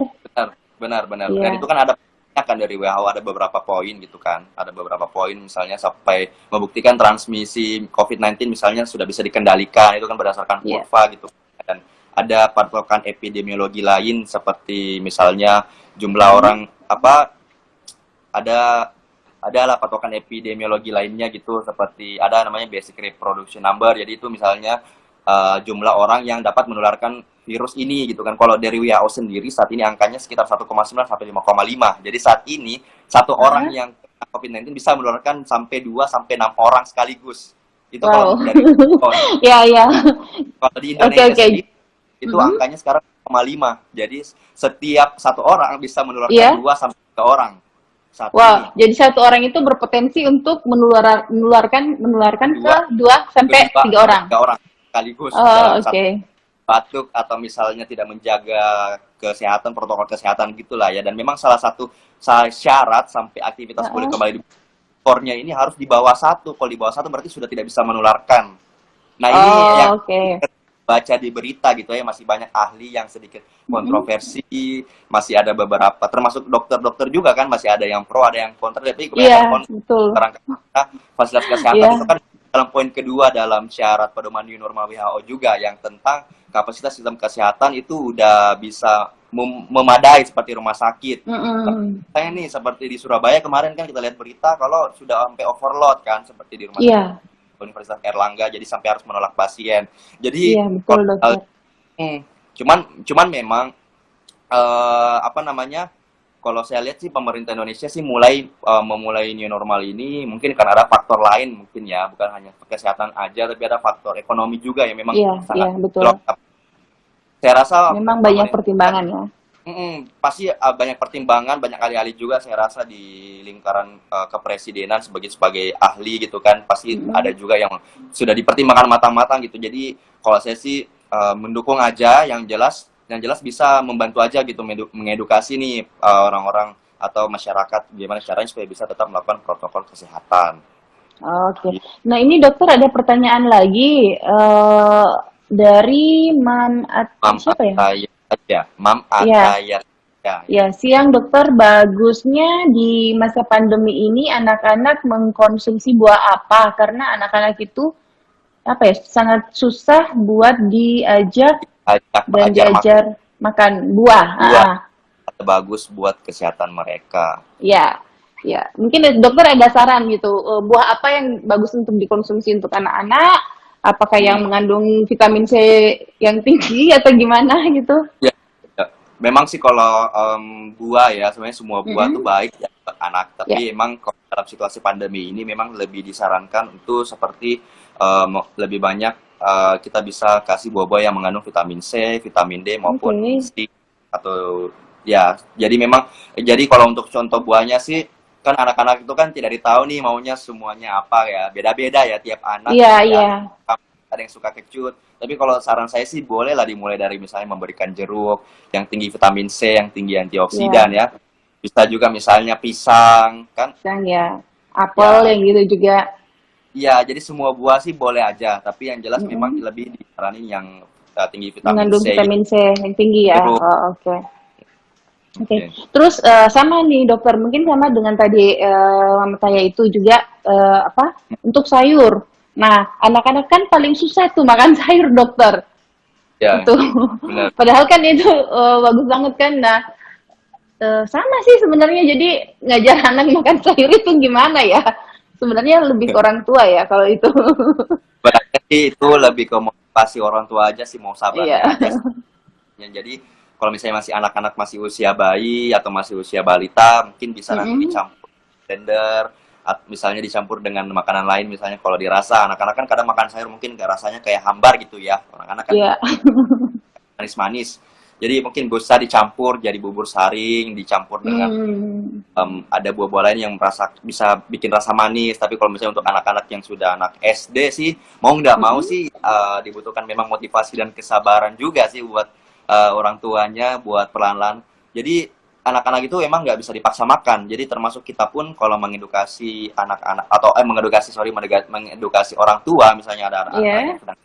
Benar. Dan itu kan ada kan dari WHO, ada beberapa poin gitu kan. Ada beberapa poin misalnya sampai membuktikan transmisi COVID-19 misalnya sudah bisa dikendalikan, itu kan berdasarkan kurva gitu. Dan ada patokan epidemiologi lain seperti misalnya jumlah orang adalah patokan epidemiologi lainnya gitu, seperti ada namanya basic reproduction number. Jadi itu misalnya jumlah orang yang dapat menularkan virus ini gitu kan. Kalau dari WHO sendiri saat ini angkanya sekitar 1,9 sampai 5,5. Jadi saat ini satu orang yang COVID-19 bisa menularkan sampai 2 sampai 6 orang sekaligus. Itu kalau dari kalau di Indonesia sendiri itu angkanya sekarang 0,5. Jadi setiap satu orang bisa menularkan 2 sampai 3 orang. Jadi satu orang itu berpotensi untuk menularkan ke 2 sampai 3 orang. 3 orang sekaligus. Batuk atau misalnya tidak menjaga kesehatan, protokol kesehatan gitulah ya. Dan memang salah satu syarat sampai aktivitas boleh kembali di skornya ini harus di bawah 1. Kalau di bawah 1 berarti sudah tidak bisa menularkan. Nah ini yang baca di berita gitu ya, masih banyak ahli yang sedikit kontroversi, masih ada beberapa, termasuk dokter-dokter juga kan, masih ada yang pro, ada yang kontra, tapi kebanyakan fasilitas kesehatan itu kan dalam poin kedua dalam syarat pedoman new normal WHO juga, yang tentang kapasitas sistem kesehatan itu udah bisa memadai seperti rumah sakit. Mm-mm. Saya nih seperti di Surabaya kemarin kan kita lihat berita kalau sudah sampai overload kan seperti di rumah Iya, sakit Universitas Erlangga, jadi sampai harus menolak pasien. Jadi iya betul dokter. cuman memang apa namanya, kalau saya lihat sih pemerintah Indonesia sih memulai new normal ini mungkin karena ada faktor lain mungkin ya, bukan hanya kesehatan aja tapi ada faktor ekonomi juga yang memang Iya, iya sangat betul. lengkap. Saya rasa Memang banyak pertimbangan ya. pasti banyak pertimbangan, banyak ahli-ahli juga saya rasa di lingkaran kepresidenan sebagai ahli gitu kan, pasti ada juga yang sudah dipertimbangkan matang-matang gitu. Jadi kalau saya sih mendukung aja, yang jelas bisa membantu aja gitu mengedukasi nih orang-orang atau masyarakat gimana caranya supaya bisa tetap melakukan protokol kesehatan. Oke. Nah ini dokter ada pertanyaan lagi dari siapa ya? Mam Iya. Ataya. Ya, siang dokter, bagusnya di masa pandemi ini anak-anak mengkonsumsi buah apa? Karena anak-anak itu apa ya, sangat susah buat diajak dan diajar makan buah. Buah bagus buat kesehatan mereka. Ya, ya. Mungkin dokter ada saran gitu, buah apa yang bagus untuk dikonsumsi untuk anak-anak? Apakah yang mengandung vitamin C yang tinggi atau gimana gitu? Ya, memang sih kalau buah ya, sebenarnya semua buah tuh baik ya buat anak. Tapi emang kalau dalam situasi pandemi ini memang lebih disarankan untuk seperti lebih banyak kita bisa kasih buah-buah yang mengandung vitamin C, vitamin D maupun C atau ya. Jadi kalau untuk contoh buahnya sih kan anak-anak itu kan tidak ditahu nih maunya semuanya apa ya. Beda-beda ya tiap anak. Iya. Ada yang suka kecut. Tapi kalau saran saya sih bolehlah dimulai dari misalnya memberikan jeruk yang tinggi vitamin C, yang tinggi antioksidan ya. Bisa juga misalnya pisang kan. Pisang ya. Apel yang gitu juga. Iya, jadi semua buah sih boleh aja, tapi yang jelas memang lebih disaranin yang tinggi vitamin mengandung C. Vitamin C yang tinggi ya. Oke. Terus sama nih dokter, mungkin sama dengan tadi Mama Taya itu juga untuk sayur. Nah, anak-anak kan paling susah tuh makan sayur dokter. Ya, tuh. Padahal kan itu bagus banget kan. Nah, sama sih sebenarnya, jadi ngajar anak makan sayur itu gimana ya? Sebenarnya lebih ke orang tua ya kalau itu. Sebenarnya sih itu lebih ke motivasi orang tua aja sih, mau sabar aja. Jadi kalau misalnya masih anak-anak, masih usia bayi atau masih usia balita, mungkin bisa nanti dicampur blender, misalnya dicampur dengan makanan lain. Misalnya kalau dirasa anak-anak kan kadang makan sayur mungkin rasanya kayak hambar gitu ya, anak-anak kan manis-manis. Jadi mungkin bisa dicampur jadi bubur saring, dicampur dengan ada buah-buah lain yang bisa bikin rasa manis. Tapi kalau misalnya untuk anak-anak yang sudah anak SD sih, mau nggak mau sih dibutuhkan memang motivasi dan kesabaran juga sih buat orang tuanya, buat pelan-pelan. Jadi anak-anak itu emang nggak bisa dipaksa makan. Jadi termasuk kita pun kalau mengedukasi anak-anak atau mengedukasi orang tua, misalnya ada anak-anak yang sedang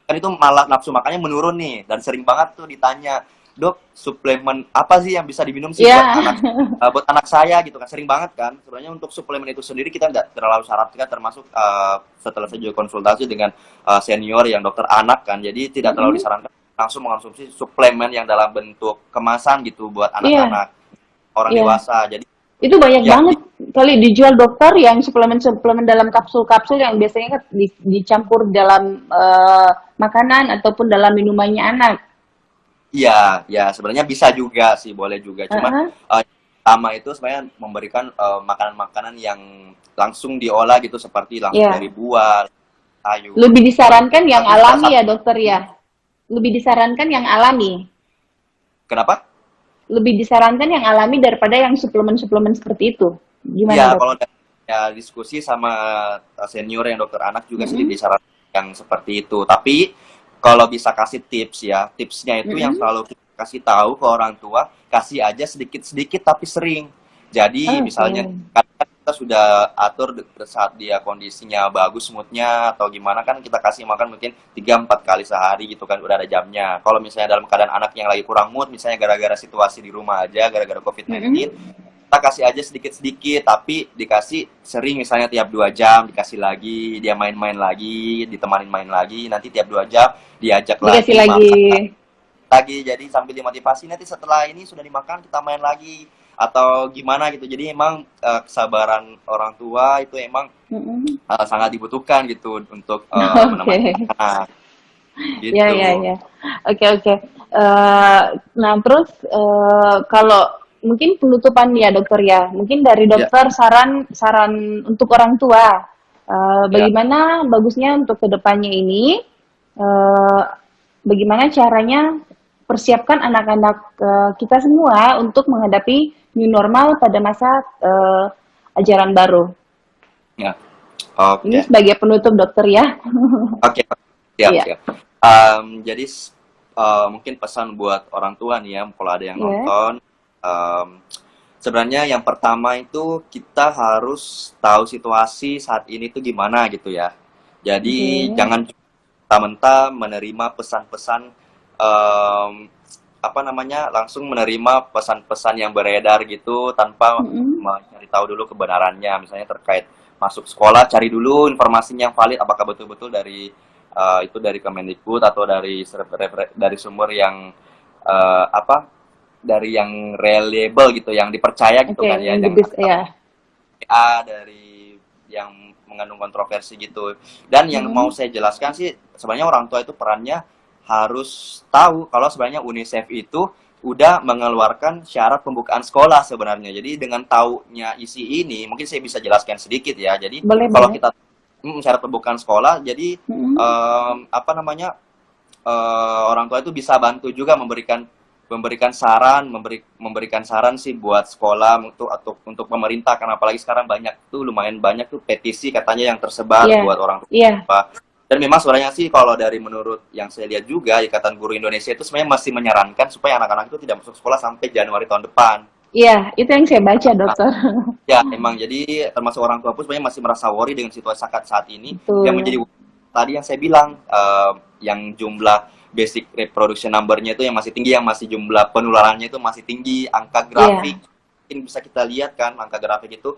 kan itu malah nafsu makannya menurun nih, dan sering banget tuh ditanya, Dok, suplemen apa sih yang bisa diminum sih buat anak saya gitu kan, sering banget kan. Sebenarnya untuk suplemen itu sendiri kita nggak terlalu syaratkan, termasuk setelah saya juga konsultasi dengan senior yang dokter anak kan, jadi tidak terlalu disarankan langsung mengonsumsi suplemen yang dalam bentuk kemasan gitu buat anak-anak, orang dewasa. Jadi itu banyak banget kali dijual dokter yang suplemen-suplemen dalam kapsul-kapsul yang biasanya dicampur dalam makanan ataupun dalam minumannya anak. Iya, ya sebenarnya bisa juga sih, boleh juga. Cuma pertama itu sebenarnya memberikan makanan-makanan yang langsung diolah gitu, seperti langsung dari buah, sayur. Lebih disarankan yang alami ya dokter ya? Lebih disarankan yang alami. Kenapa? Lebih disarankan yang alami daripada yang suplemen-suplemen seperti itu. Gimana? Ya, kalau diskusi sama senior yang dokter anak juga sih disarankan yang seperti itu. Tapi kalau bisa kasih tips ya, tipsnya itu yang selalu kita kasih tahu ke orang tua, kasih aja sedikit-sedikit tapi sering. Jadi misalnya kita sudah atur saat dia kondisinya bagus, moodnya atau gimana kan, kita kasih makan mungkin 3-4 kali sehari gitu kan, udah ada jamnya. Kalau misalnya dalam keadaan anak yang lagi kurang mood, misalnya gara-gara situasi di rumah aja, gara-gara COVID-19, kita kasih aja sedikit-sedikit, tapi dikasih sering, misalnya tiap 2 jam dikasih lagi, dia main-main lagi, ditemanin main lagi, nanti tiap 2 jam diajak dikasih lagi. lagi, jadi sambil dimotivasi nanti setelah ini sudah dimakan kita main lagi atau gimana gitu. Jadi emang kesabaran orang tua itu emang sangat dibutuhkan gitu untuk menemani anak. Gitu. Ya. Oke. Nah, terus kalau mungkin penutupan ya dokter ya, mungkin dari dokter saran untuk orang tua, bagaimana bagusnya untuk kedepannya ini, bagaimana caranya persiapkan anak-anak kita semua untuk menghadapi new normal pada masa ajaran baru. Ya. Ini sebagai penutup dokter ya. Oke. Siap. Jadi mungkin pesan buat orang tua nih ya, kalau ada yang nonton, sebenarnya yang pertama itu kita harus tahu situasi saat ini tuh gimana gitu ya. Jadi jangan mentah-mentah menerima pesan-pesan langsung menerima pesan-pesan yang beredar gitu tanpa mencari tahu dulu kebenarannya. Misalnya terkait masuk sekolah, cari dulu informasinya yang valid, apakah betul-betul dari itu dari Kemendikbud atau dari sumber yang dari yang reliable gitu, yang dipercaya gitu kan ya, dari yang mengandung kontroversi gitu. Dan yang mau saya jelaskan sih, sebenarnya orang tua itu perannya harus tahu kalau sebenarnya UNICEF itu udah mengeluarkan syarat pembukaan sekolah sebenarnya. Jadi dengan taunya isi ini, mungkin saya bisa jelaskan sedikit ya. Jadi kalau kita syarat pembukaan sekolah, jadi orang tua itu bisa bantu juga memberikan saran sih buat sekolah untuk pemerintah, karena apalagi sekarang lumayan banyak tuh petisi katanya yang tersebar buat orang tua. Dan memang sebenarnya sih kalau dari menurut yang saya lihat juga, Ikatan Guru Indonesia itu sebenarnya masih menyarankan supaya anak-anak itu tidak masuk sekolah sampai Januari tahun depan. Iya, itu yang saya baca, dokter. Ya, emang jadi termasuk orang tua pun sebenarnya masih merasa worry dengan situasi saat ini. Betul. Yang menjadi tadi yang saya bilang, yang jumlah basic reproduction number-nya itu yang masih tinggi, yang masih jumlah penularannya itu masih tinggi, angka grafik mungkin bisa kita lihat kan, angka grafik itu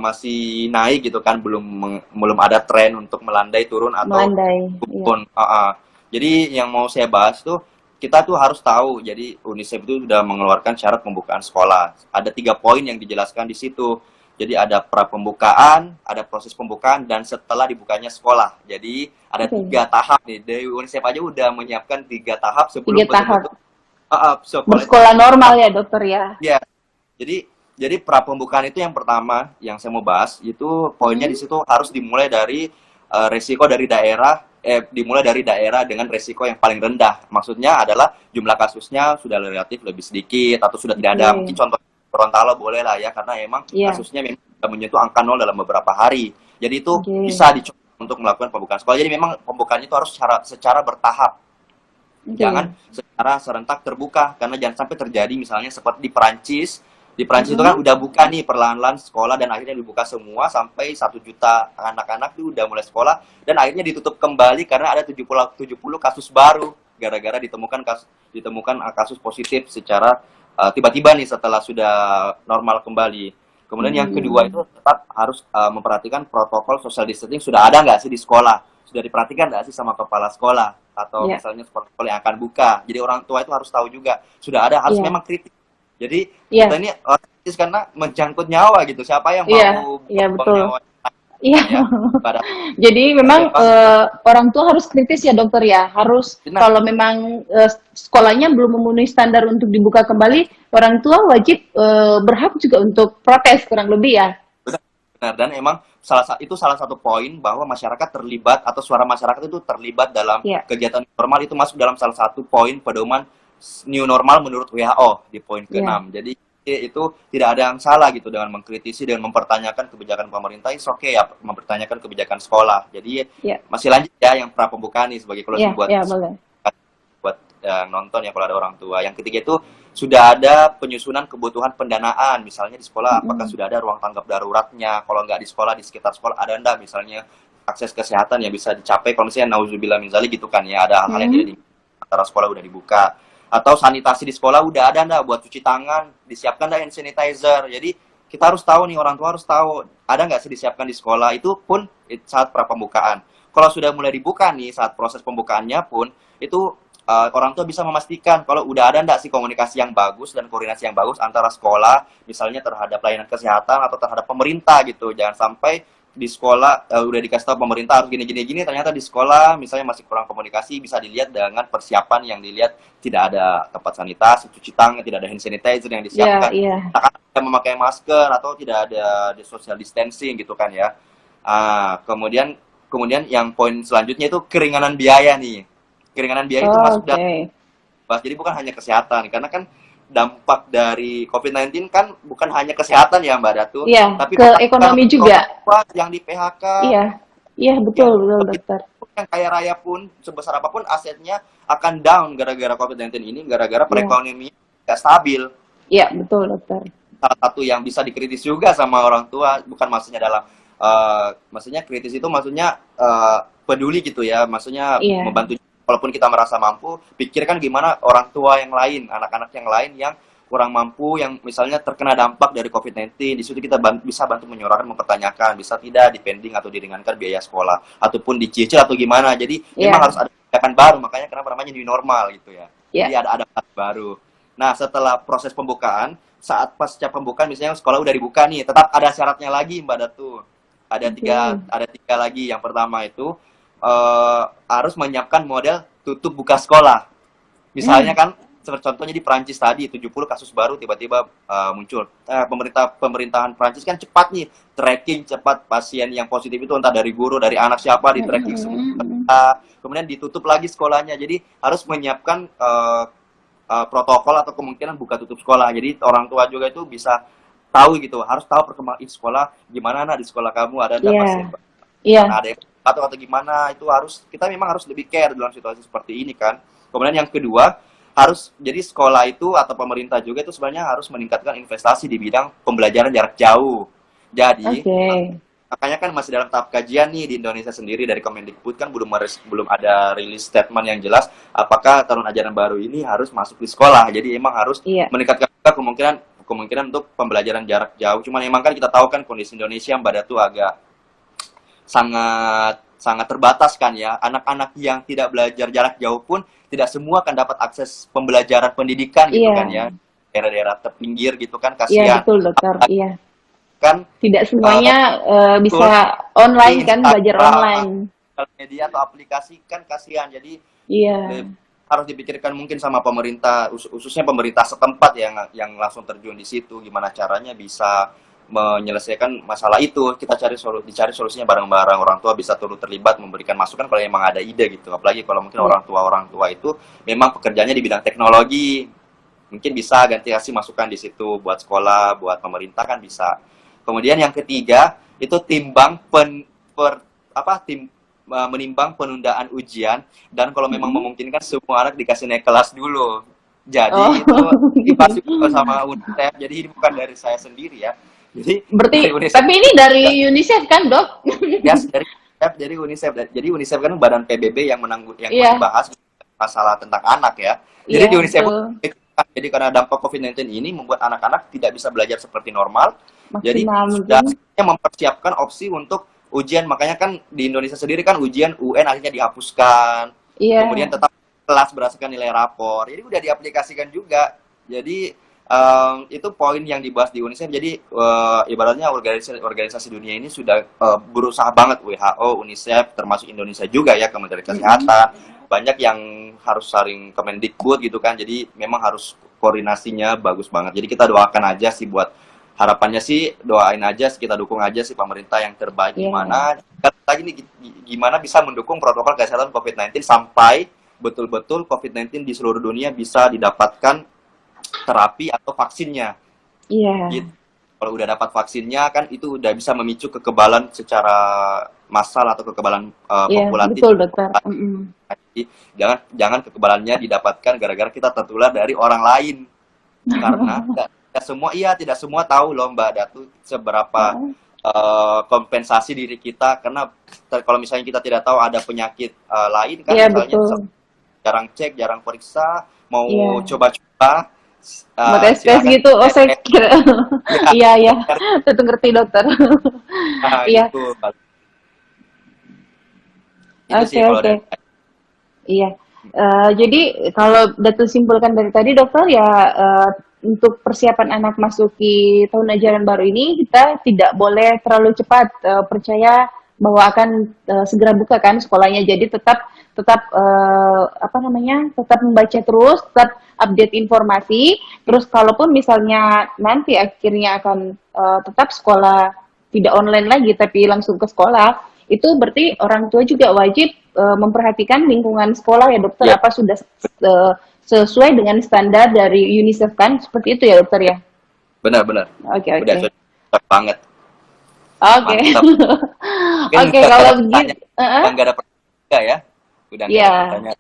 masih naik gitu kan, belum ada tren untuk melandai turun atau turun. Jadi yang mau saya bahas tuh, kita tuh harus tahu, jadi UNICEF itu sudah mengeluarkan syarat pembukaan sekolah. Ada 3 poin yang dijelaskan di situ. Jadi ada pra-pembukaan, ada proses pembukaan, dan setelah dibukanya sekolah. Jadi ada 3 tahap nih. Dari UNICEF aja udah menyiapkan 3 tahap sebelum bersekolah normal ya dokter ya. Ya, jadi pra-pembukaan itu yang pertama yang saya mau bahas, itu poinnya di situ harus dimulai dari resiko dari daerah. Dimulai dari daerah dengan resiko yang paling rendah. Maksudnya adalah jumlah kasusnya sudah relatif lebih sedikit atau sudah tidak ada. Mungkin contoh Gorontalo boleh lah ya, karena emang kasusnya memang sudah menyentuh angka 0 dalam beberapa hari. Jadi itu bisa dicoba untuk melakukan pembukaan sekolah. Jadi memang pembukaannya itu harus secara bertahap. Jangan secara serentak terbuka, karena jangan sampai terjadi misalnya seperti di Perancis. Di Prancis itu kan udah buka nih perlahan-lahan sekolah, dan akhirnya dibuka semua sampai 1 juta anak-anak itu udah mulai sekolah, dan akhirnya ditutup kembali karena ada 70 kasus baru gara-gara ditemukan kasus positif secara tiba-tiba nih setelah sudah normal kembali. Kemudian yang kedua itu tetap harus memperhatikan protokol social distancing sudah ada nggak sih di sekolah, sudah diperhatikan nggak sih sama kepala sekolah atau misalnya sekolah yang akan buka. Jadi orang tua itu harus tahu juga sudah ada, harus memang kritis. Jadi kita ini kritis karena mencangkut nyawa gitu. Siapa yang mau nyawa? Iya. Jadi memang orang tua harus kritis ya dokter ya. Harus kalau memang sekolahnya belum memenuhi standar untuk dibuka kembali, orang tua wajib berhak juga untuk protes kurang lebih ya. Benar, dan emang salah satu poin bahwa masyarakat terlibat atau suara masyarakat itu terlibat dalam kegiatan normal, itu masuk dalam salah satu poin pedoman new normal menurut WHO di poin ke-6. Jadi itu tidak ada yang salah gitu dengan mengkritisi, dengan mempertanyakan kebijakan pemerintah. It's okay ya, mempertanyakan kebijakan sekolah. Jadi masih lanjut ya yang pra pembukaan nih sebagai closing buat nonton ya kalau ada orang tua. Yang ketiga itu sudah ada penyusunan kebutuhan pendanaan, misalnya di sekolah apakah sudah ada ruang tanggap daruratnya, kalau nggak di sekolah, di sekitar sekolah ada enggak misalnya akses kesehatan yang bisa dicapai kalau misalnya nauzubillah min zalik gitu kan ya, ada hal-hal yang tidak di antara sekolah udah dibuka. Atau sanitasi di sekolah udah ada nggak buat cuci tangan, disiapkan nggak hand sanitizer. Jadi kita harus tahu nih, orang tua harus tahu ada nggak sih disiapkan di sekolah. Itu pun saat pra pembukaan. Kalau sudah mulai dibuka nih, saat proses pembukaannya pun itu orang tua bisa memastikan kalau udah ada nggak sih komunikasi yang bagus dan koordinasi yang bagus antara sekolah, misalnya terhadap layanan kesehatan atau terhadap pemerintah gitu. Jangan sampai di sekolah udah dikasih tahu pemerintah harus gini, ternyata di sekolah misalnya masih kurang komunikasi, bisa dilihat dengan persiapan yang dilihat tidak ada tempat sanitasi, cuci tangan, tidak ada hand sanitizer yang disiapkan, tidak memakai masker atau tidak ada social distancing gitu kan ya. Kemudian yang poin selanjutnya itu keringanan biaya nih. Keringanan biaya itu masuk dalam bahas. Jadi bukan hanya kesehatan, karena kan dampak dari COVID-19 kan bukan hanya kesehatan ya Mbak Datu, tapi ke ekonomi juga. Yang di PHK. Iya betul dokter. Yang kaya raya pun sebesar apapun asetnya akan down gara-gara COVID-19 ini, gara-gara perekonomian tidak stabil. Iya betul dokter. Salah satu yang bisa dikritis juga sama orang tua, bukan maksudnya dalam maksudnya kritis itu maksudnya peduli gitu ya, maksudnya membantu. Walaupun kita merasa mampu, pikirkan gimana orang tua yang lain, anak-anak yang lain yang kurang mampu, yang misalnya terkena dampak dari COVID-19. Di situ kita bisa bantu menyuarakan, mempertanyakan, bisa tidak dipending atau diringankan biaya sekolah, ataupun dicicil atau gimana. Jadi memang harus ada kebijakan baru, makanya kenapa namanya new normal gitu ya. Jadi ada adaptasi baru. Nah, setelah proses pembukaan, saat pasca pembukaan misalnya sekolah udah dibuka nih, tetap ada syaratnya lagi Mbak Datu. Ada tiga lagi. Yang pertama itu harus menyiapkan model tutup buka sekolah. Misalnya kan seperti contohnya di Prancis tadi 70 kasus baru tiba-tiba muncul. Pemerintahan Prancis kan cepat nih tracking cepat pasien yang positif itu, entah dari guru, dari anak siapa, di tracking semua. Kemudian ditutup lagi sekolahnya. Jadi harus menyiapkan protokol atau kemungkinan buka tutup sekolah. Jadi orang tua juga itu bisa tahu gitu, harus tahu perkembangan sekolah gimana di sekolah kamu ada pasien. Ada yang atau gimana, itu kita memang harus lebih care dalam situasi seperti ini kan. Kemudian yang kedua, jadi sekolah itu atau pemerintah juga itu sebenarnya harus meningkatkan investasi di bidang pembelajaran jarak jauh. Jadi makanya kan masih dalam tahap kajian nih di Indonesia sendiri, dari Kemendikbud kan belum ada rilis statement yang jelas apakah tahun ajaran baru ini harus masuk di sekolah. Jadi emang harus meningkatkan kemungkinan untuk pembelajaran jarak jauh. Cuman emang kan kita tahu kan kondisi Indonesia Mbak Datu agak sangat terbatas kan ya. Anak-anak yang tidak belajar jarak jauh pun tidak semua kan dapat akses pembelajaran pendidikan gitu kan ya. Daerah-daerah terpinggir gitu kan, kasihan. Iya betul dokter. Kan tidak semuanya bisa online kan, belajar online. Media atau aplikasi kan kasihan. Jadi harus dipikirkan mungkin sama pemerintah, khususnya pemerintah setempat yang langsung terjun di situ, gimana caranya bisa menyelesaikan masalah itu. Kita dicari solusinya bareng-bareng. Orang tua bisa turut terlibat, memberikan masukan kalau memang ada ide gitu. Apalagi kalau mungkin orang tua itu memang pekerjaannya di bidang teknologi, mungkin bisa ganti kasih masukan di situ buat sekolah, buat pemerintah kan bisa. Kemudian yang ketiga itu menimbang penundaan ujian, dan kalau memang memungkinkan semua anak dikasih naik kelas dulu. Jadi itu dipasuk sama UNICEF. Jadi ini bukan dari saya sendiri ya. Berarti tapi ini dari UNICEF kan dok? Yes, dari UNICEF. Jadi UNICEF kan badan PBB yang membahas masalah tentang anak ya. Jadi di UNICEF jadi karena dampak COVID-19 ini membuat anak-anak tidak bisa belajar seperti normal. Jadi sudah mempersiapkan opsi untuk ujian. Makanya kan di Indonesia sendiri kan ujian UN akhirnya dihapuskan. Kemudian tetap kelas berdasarkan nilai rapor. Jadi udah diaplikasikan juga. Jadi itu poin yang dibahas di UNICEF. Jadi ibaratnya organisasi dunia ini sudah berusaha banget, WHO, UNICEF, termasuk Indonesia juga ya, Kementerian Kesehatan, banyak yang harus saling Kemendikbud gitu kan. Jadi memang harus koordinasinya bagus banget. Jadi kita doakan aja sih, buat harapannya sih doain aja, kita dukung aja sih pemerintah yang terbaik gimana. Lagi nih gimana bisa mendukung protokol kesehatan COVID-19 sampai betul-betul COVID-19 di seluruh dunia bisa didapatkan terapi atau vaksinnya. Gitu. Kalau udah dapat vaksinnya kan itu udah bisa memicu kekebalan secara massal atau kekebalan populatif. Betul dokter. Jadi, jangan kekebalannya didapatkan gara-gara kita tertular dari orang lain. Karena tidak semua tahu loh Mbak Datu seberapa kompensasi diri kita, karena kalau misalnya kita tidak tahu ada penyakit lain kan, misalnya jarang cek, jarang periksa, mau coba-coba mau tes gitu. Saya kira iya tentu ngerti dokter. Itu sih kalau Jadi kalau Datu simpulkan dari tadi dokter ya, untuk persiapan anak masuki tahun ajaran baru ini kita tidak boleh terlalu cepat percaya bahwa akan segera buka kan sekolahnya. Jadi tetap tetap apa namanya, tetap membaca terus, tetap update informasi. Terus kalaupun misalnya nanti akhirnya akan tetap sekolah tidak online lagi tapi langsung ke sekolah, itu berarti orang tua juga wajib memperhatikan lingkungan sekolah ya dokter, Ya, apa sudah sesuai dengan standar dari UNICEF kan, seperti itu ya dokter ya. benar-benar. Oke Udah oke cocok banget. oke. Mantap. Mungkin Oke nggak kalau ada pertanyaan, begitu udah nggak ada pertanyaan ya? Udah nggak ya. ada pertanyaan.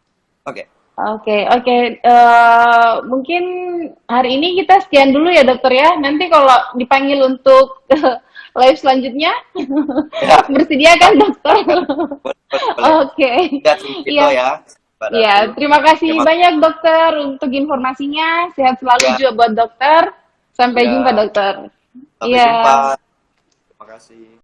Oke. Oke. Mungkin hari ini kita sekian dulu ya dokter ya. Nanti kalau dipanggil untuk live selanjutnya, Ya, bersedia kan dokter? boleh. Oke. Udah segitu Iya. ya. Mbak Iya, Datu. terima kasih Terima banyak dokter untuk informasinya. Sehat selalu Ya. juga buat dokter. Sampai Ya. jumpa dokter. Sampai Iya. jumpa. Terima kasih.